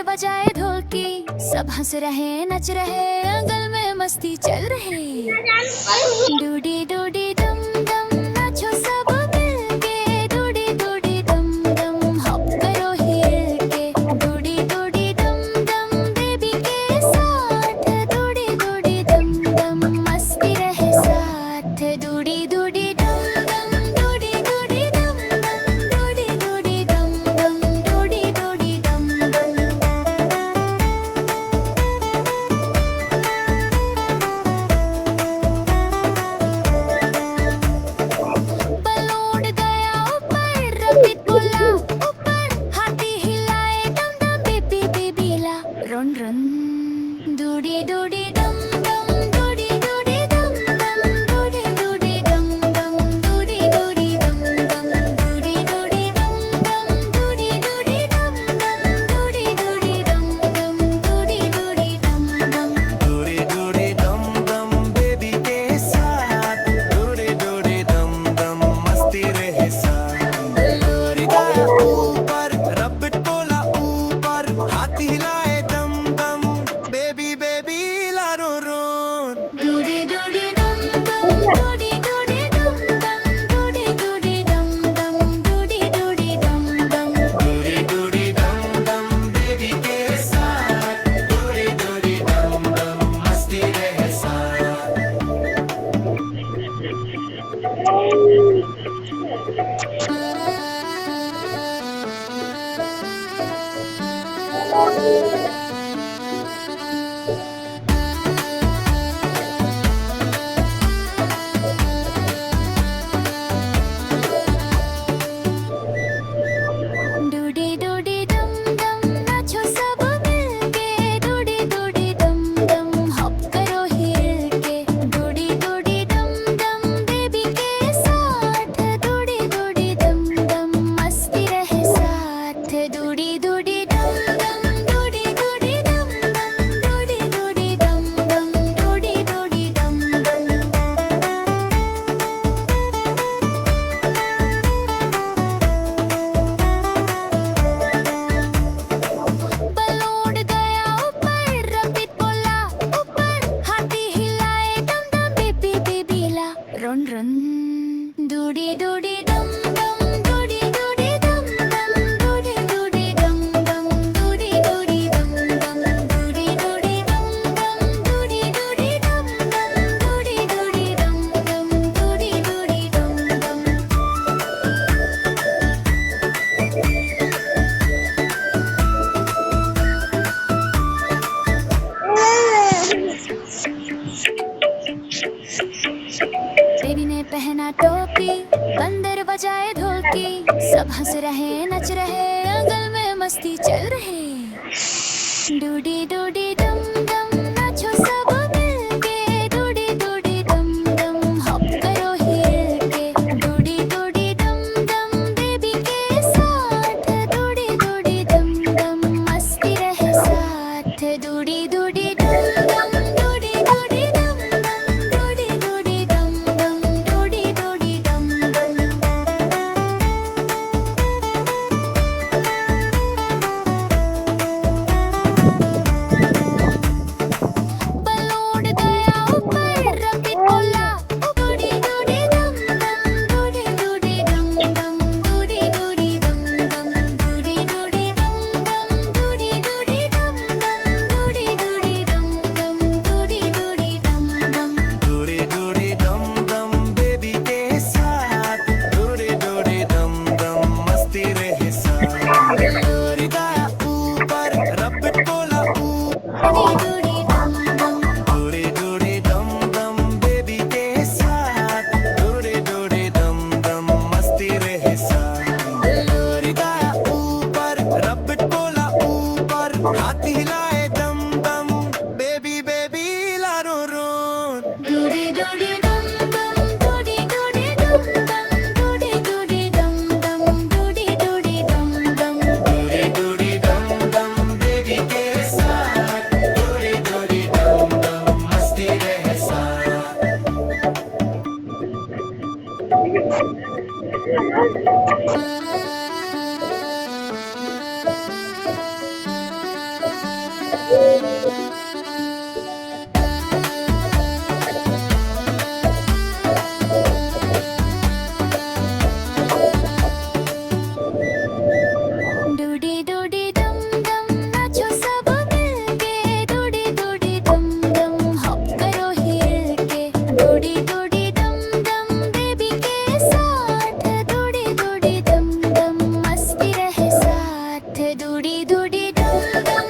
बजाए ढोलकी, सब हंस रहे नच रहे, आंगन में मस्ती चल रही। डूडी डूडी डम डम नाचो सब मिलके, डूडी डूडी डम डम हॉप करो हिल के। डूडी डूडी डम डम बेबी के साथ, डूडी डूडी डम डम मस्ती रहे साथ। डूडी डूडी डम डम डूडी डूडी डम डम डूडी डूडी डम डम डूडी डूडी डम डम। बलून गया ऊपर, रबिट बोला ऊपर, हाथी हिलाए डम डम बेबी बेबीला रन रन। डूडी डूडी डम डम डूडी डूडी डम डम डूडी डूडी डम डम डूडी डूडी डम डम डूडी डूडी डम डम डूडी डूडी डम डम डूडी डूडी डम डम डूडी डूडी डम डम। डूडी डूडी डम डम बेबी के साथ, डूडी डूडी डम डम मस्ती रहे साथ। बलून गया ऊपर, रबिट बोला ऊपर, हाथी हिलाए दम दम बेबी बेबी लारो रोन। डूडी डूडी डम डम डूडी डूडी डम डम डूडी डूडी डम डम डूडी डूडी डम डम। डूडी डूडी डम डम बेबी के साथ, डूडी डूडी डम डम मस्ती रहे साथ। डूडी डूडी डम डम नाचो सब मिलके, डूडी डूडी डम डम हॉप करो हिल के। डूडी डूडी डम डम बेबी के साथ, डूडी डूडी डम डम मस्ती रहे साथ। डूडी डूडी डम डम डूडी डूडी डम डम डूडी डूडी डम डम डूडी डूडी डम डम। बलून गया ऊपर, रबिट बोला ऊपर, हाथी हिलाए डम डम बेबी बेबीला रन रन। डूडी डूडी डम डम डूडी डूडी डम डम डूडी डूडी डम डम डूडी डूडी डम डम डूडी डूडी डम डम डूडी डूडी डम डम डूडी डूडी डम डम डूडी डूडी डम डम। बेबी ने पहना टोपी, बंदर बजाए ढोलकी, सब हंस रहे नच रहे, आंगन में मस्ती चल रही। डूडी डूडी डम डम नाचो सब मिलके, डूडी डूडी डम डम हॉप करो हिल के। डूडी डूडी डम डम बेबी के साथ, डूडी डूडी डम डम मस्ती रहे साथ। डूडी डूडी डम डम डूडी डूडी डम डम डूडी डूडी डम डम डूडी डूडी डम डम। बलून गया ऊपर, रबिट बोला डूडी डूडी डम डम डूडी डूडी डम डम डूडी डूडी डम डम डूडी डूडी डम डम डूडी डूडी डम डम डूडी डूडी डम डम डूडी डूडी डम डम। डूडी डूडी डम डम बेबी के साथ, डूडी डूडी डम डम मस्ती रहे साथ। बलून गया ऊपर, रबिट बोला ऊपर, डूडी डूडी डम डम डूडी डूडी डम डम बेबी के साथ, डूडी डूडी डम डम मस्ती रहे साथ। बलून गया ऊपर, रबिट बोला ऊपर, हाथी हिलाए दम दम बेबी बेबी लारो रोन। डूडी डूडी डम डम डूडी डूडी डम डम डूडी डूडी डम डम डूडी डूडी डम डम। डूडी डूडी डम डम बेबी के साथ, डूडी डूडी डम डम मस्ती रहे साथ। डूडी डूडी डम डम